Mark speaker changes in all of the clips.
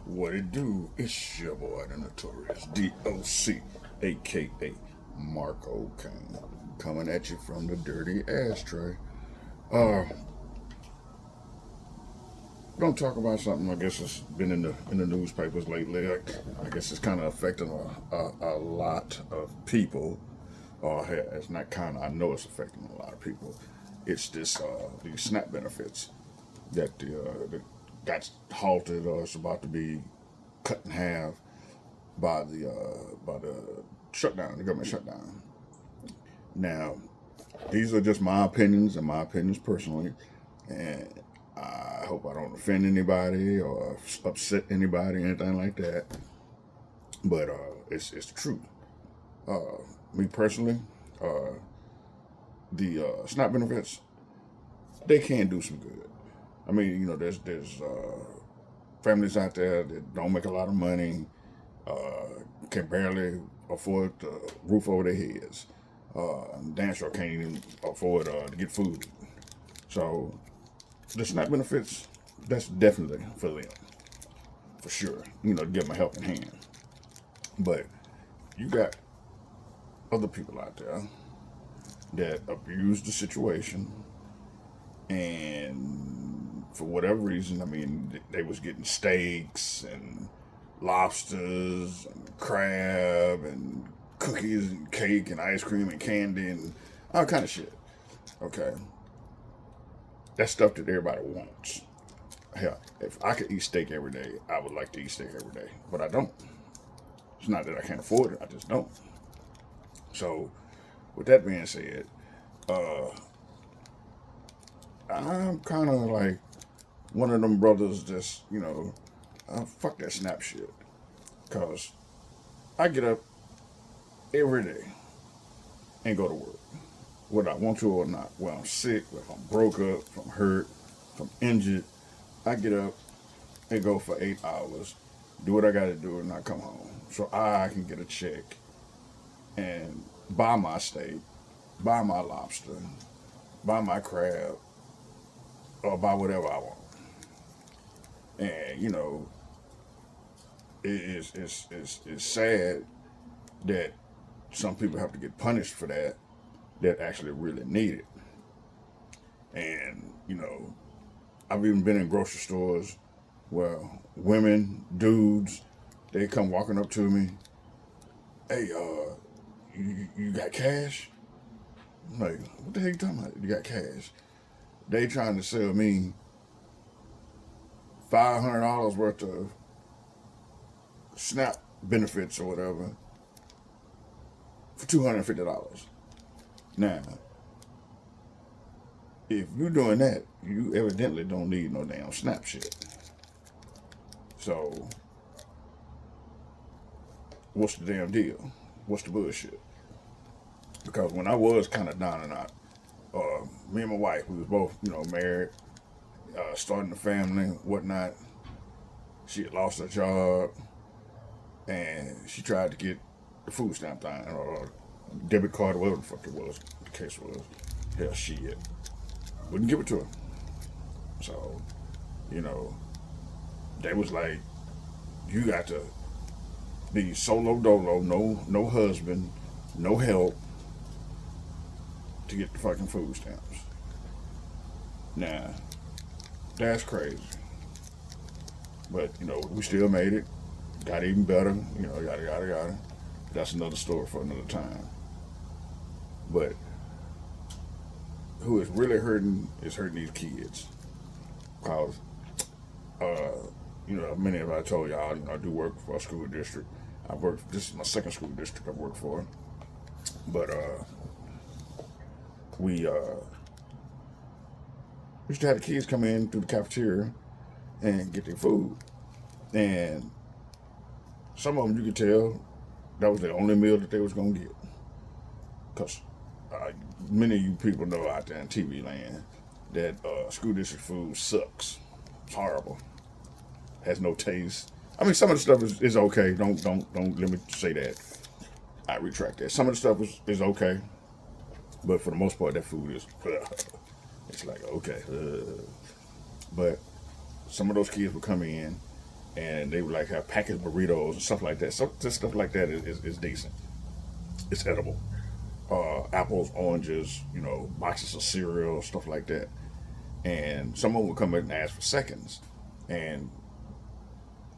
Speaker 1: What it do? It's your boy, the Notorious DOC, aka Marco Kane, coming at you from the dirty ashtray. Uh, Gonna talk about something. I guess it's been in the newspapers lately. I guess it's kind of affecting a lot of people. Or it's not kind of. I know it's affecting a lot of people. It's this these SNAP benefits that got halted or it's about to be cut in half by the shutdown, the government shutdown. Now, these are just my opinions and my opinions personally, and I hope I don't offend anybody or upset anybody, anything like that. But it's the truth. Me personally, uh, the SNAP benefits they can do some good. I mean, there's families out there that don't make a lot of money, can barely afford the roof over their heads. Damn sure can't even afford to get food. So the SNAP benefits, that's definitely for them, for sure. To give them a helping hand. But you got other people out there that abuse the situation, and for whatever reason, I mean, they was getting steaks and lobsters and crab and cookies and cake and ice cream and candy and all kind of shit. Okay, that's stuff that everybody wants. Hell, if I could eat steak every day, I would like to eat steak every day, but I don't. It's not that I can't afford it; I just don't. So, with that being said, uh, I'm kind of like one of them brothers that's fuck that snap shit, cause I get up every day and go to work, whether I want to or not. Whether I'm sick, if I'm broke up, if I'm hurt, if I'm injured, I get up and go for 8 hours, do what I got to do, and I come home so I can get a check and buy my steak, buy my lobster, buy my crab, or buy whatever I want. And it's sad that some people have to get punished for that actually really need it. And I've even been in grocery stores where women, dudes, they come walking up to me, hey, you got cash? I'm like, what the heck you talking about? You got cash? They trying to sell me $500 worth of SNAP benefits or whatever for $250. Now, if you're doing that, you evidently don't need no damn SNAP shit. So, what's the damn deal? What's the bullshit? Because when I was kind of down and out, me and my wife, we was both, married, starting a family, whatnot. She had lost her job, and she tried to get the food stamp thing or debit card, or whatever the fuck it was. The case was, hell, shit, wouldn't give it to her. So, you know, they was like, you got to be solo dolo, no husband, no help to get the fucking food stamps. Now, that's crazy. But, we still made it. Got even better, yada, yada, yada. That's another story for another time. But who is really hurting is hurting these kids. Because, many of I told y'all, I do work for a school district. This is my second school district I've worked for. But we used to have the kids come in through the cafeteria and get their food. And some of them, you could tell that was the only meal that they was going to get. Because many of you people know out there in TV land that school district food sucks. It's horrible. Has no taste. I mean, some of the stuff is okay. Don't let me say that. I retract that. Some of the stuff is okay, but for the most part, that food is. It's like okay, but some of those kids would come in and they would like have packaged burritos and stuff like that. So just stuff like that is decent. It's edible. Apples, oranges, boxes of cereal, stuff like that. And someone would come in and ask for seconds, and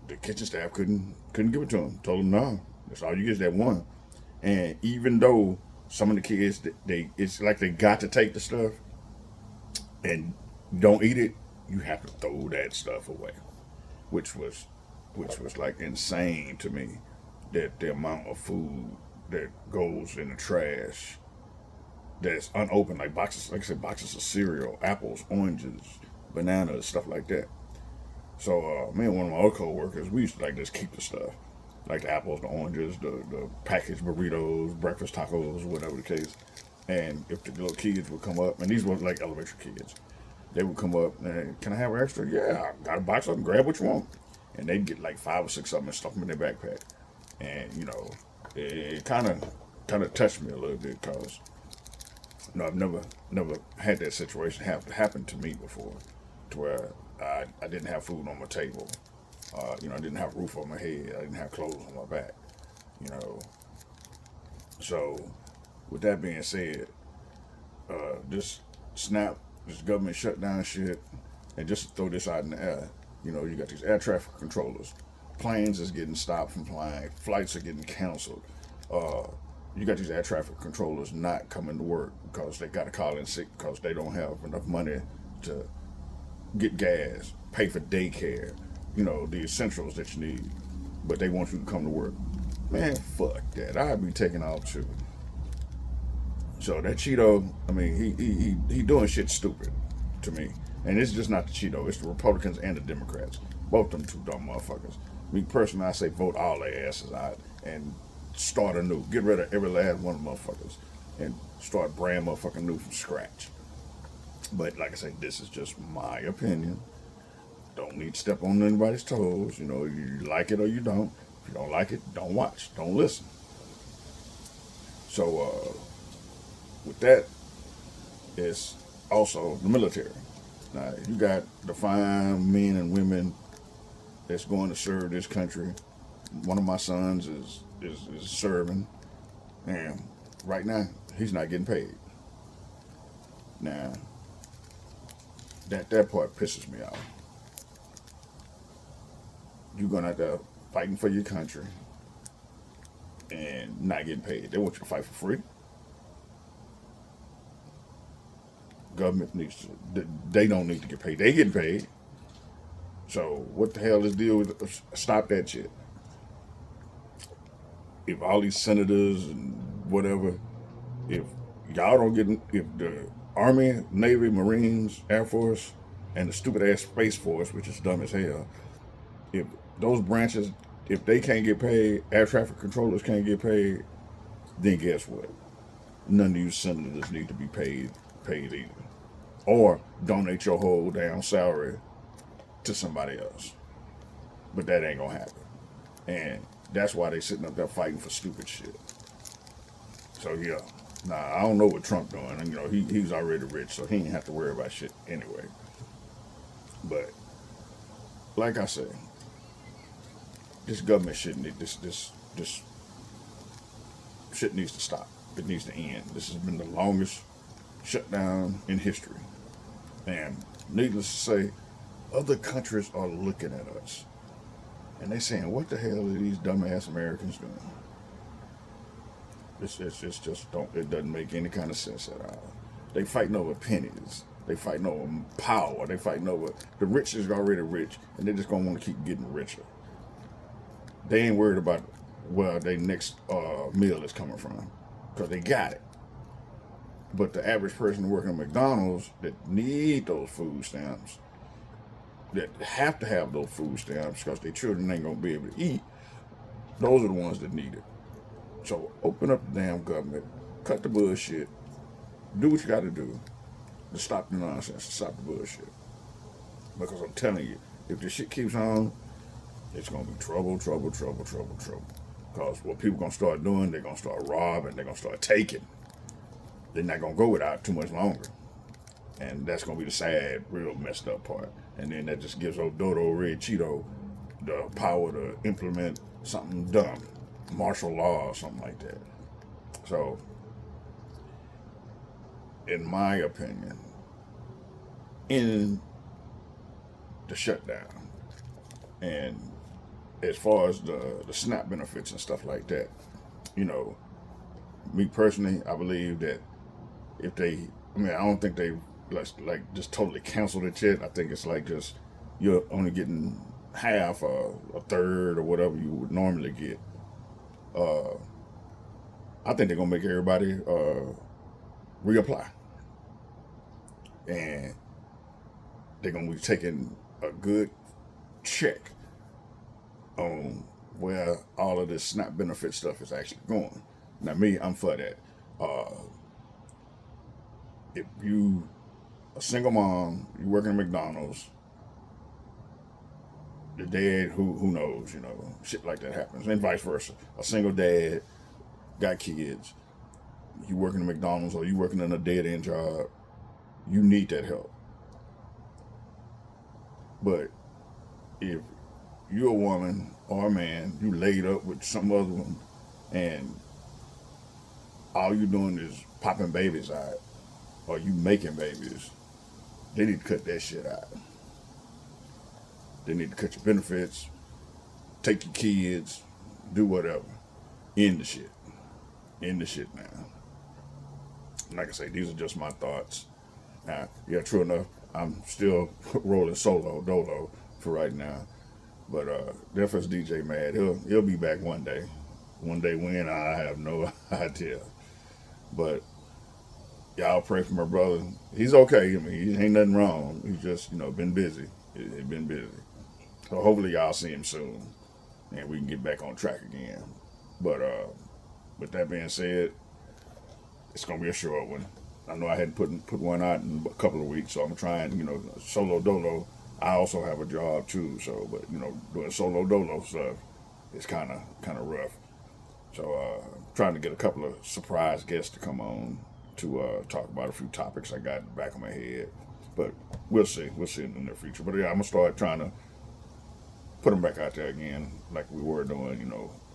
Speaker 1: the kitchen staff couldn't give it to them. Told them no, that's all you get is that one. And even though some of the kids it's like they got to take the stuff and don't eat it, you have to throw that stuff away, which was like insane to me, that the amount of food that goes in the trash that's unopened, like boxes, like I said, boxes of cereal, apples, oranges, bananas, stuff like that. So me and one of my other co-workers, we used to like just keep the stuff, like the apples, the oranges, the packaged burritos, breakfast tacos, whatever the case. And if the little kids would come up, and these were like elementary kids, they would come up and, can I have an extra? Yeah, I got a box of them, grab what you want. And they'd get like 5 or 6 of them and stuff them in their backpack. And it kind of touched me a little bit, because I've never had that situation happen to me before, to where I didn't have food on my table. I didn't have a roof on my head. I didn't have clothes on my back. You know. So, with that being said, this government shutdown shit, and just to throw this out in the air, you got these air traffic controllers. Planes is getting stopped from flying. Flights are getting canceled. You got these air traffic controllers not coming to work because they got to call in sick because they don't have enough money to get gas, pay for daycare, the essentials that you need. But they want you to come to work. Man, fuck that. I'd be taking off too. So that Cheeto, I mean, he doing shit stupid to me. And it's just not the Cheeto, it's the Republicans and the Democrats. Both them two dumb motherfuckers. Me personally, I say vote all their asses out and start anew. Get rid of every last one of them motherfuckers and start brand motherfucking new from scratch. But like I say, this is just my opinion. Don't need to step on anybody's toes. You like it or you don't. If you don't like it, don't watch. Don't listen. So with that, it's also the military. Now, you got the fine men and women that's going to serve this country. One of my sons is serving, and right now he's not getting paid. Now, that part pisses me off. You're going out there fighting for your country and not getting paid. They want you to fight for free. Government needs to, they don't need to get paid. They getting paid. So what the hell is the deal with, stop that shit. If all these senators and whatever, if y'all don't get, if the Army, Navy, Marines, Air Force, and the stupid ass Space Force, which is dumb as hell, if those branches, if they can't get paid, air traffic controllers can't get paid, then guess what? None of you senators need to be paid either. Or donate your whole damn salary to somebody else. But that ain't gonna happen. And that's why they sitting up there fighting for stupid shit. So yeah. Nah, I don't know what Trump doing. And he's already rich, so he ain't have to worry about shit anyway. But like I said, this government shit this shit needs to stop. It needs to end. This has been the longest shutdown in history. And needless to say, other countries are looking at us. And they saying, what the hell are these dumbass Americans doing? It's just it doesn't make any kind of sense at all. They fighting over pennies. They fighting over power. They fighting over, the rich is already rich, and they're just gonna want to keep getting richer. They ain't worried about where their next meal is coming from, because they got it. But the average person working at McDonald's that need those food stamps, that have to have those food stamps because their children ain't gonna be able to eat, those are the ones that need it. So open up the damn government, cut the bullshit, do what you got to do to stop the nonsense, to stop the bullshit. Because I'm telling you, if this shit keeps on, it's gonna be trouble. Because what people gonna start doing, they're gonna start robbing, they're gonna start taking. They're not gonna go without too much longer. And that's gonna be the sad, real messed up part. And then that just gives old Dodo Red Cheeto the power to implement something dumb, martial law or something like that. So, in my opinion, in the shutdown, and as far as the SNAP benefits and stuff like that, you know, me personally, I believe that if they, I mean, I don't think they like just totally canceled it yet. I think it's like just you're only getting half or a third or whatever you would normally get. Uh, I think they're gonna make everybody reapply, and they're gonna be taking a good check on where all of this SNAP benefit stuff is actually going. Now, me, I'm for that. Uh, if you a single mom, you working at McDonald's, the dad who knows, shit like that happens, and vice versa. A single dad got kids, you working at McDonald's or you working in a dead end job, you need that help. But if you're a woman or a man, you laid up with some other one, and all you doing is popping babies out, or you making babies, they need to cut that shit out. They need to cut your benefits, take your kids, do whatever. End the shit. End the shit now. Like I say, these are just my thoughts. Yeah, true enough, I'm still rolling solo dolo for right now. But Definitely DJ Mad, he'll be back one day. One day when, I have no idea. But y'all pray for my brother. He's okay. I mean, he ain't nothing wrong. He's just been busy. He's been busy. So hopefully y'all see him soon, and we can get back on track again. But with that being said, it's gonna be a short one. I know I hadn't put one out in a couple of weeks, so I'm trying. Solo dolo. I also have a job too, so doing solo dolo stuff is kind of rough. So trying to get a couple of surprise guests to come on to talk about a few topics I got in the back of my head. But we'll see. We'll see in the near future. But yeah, I'm gonna start trying to put them back out there again, like we were doing.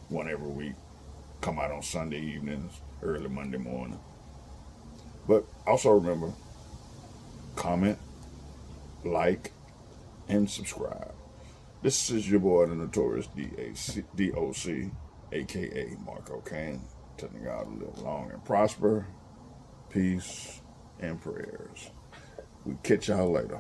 Speaker 1: One every week. Come out on Sunday evenings, early Monday morning. But also remember, comment, like, and subscribe. This is your boy, the Notorious DOC, aka Marco Kane, telling y'all to live long and prosper, peace, and prayers. We catch y'all later.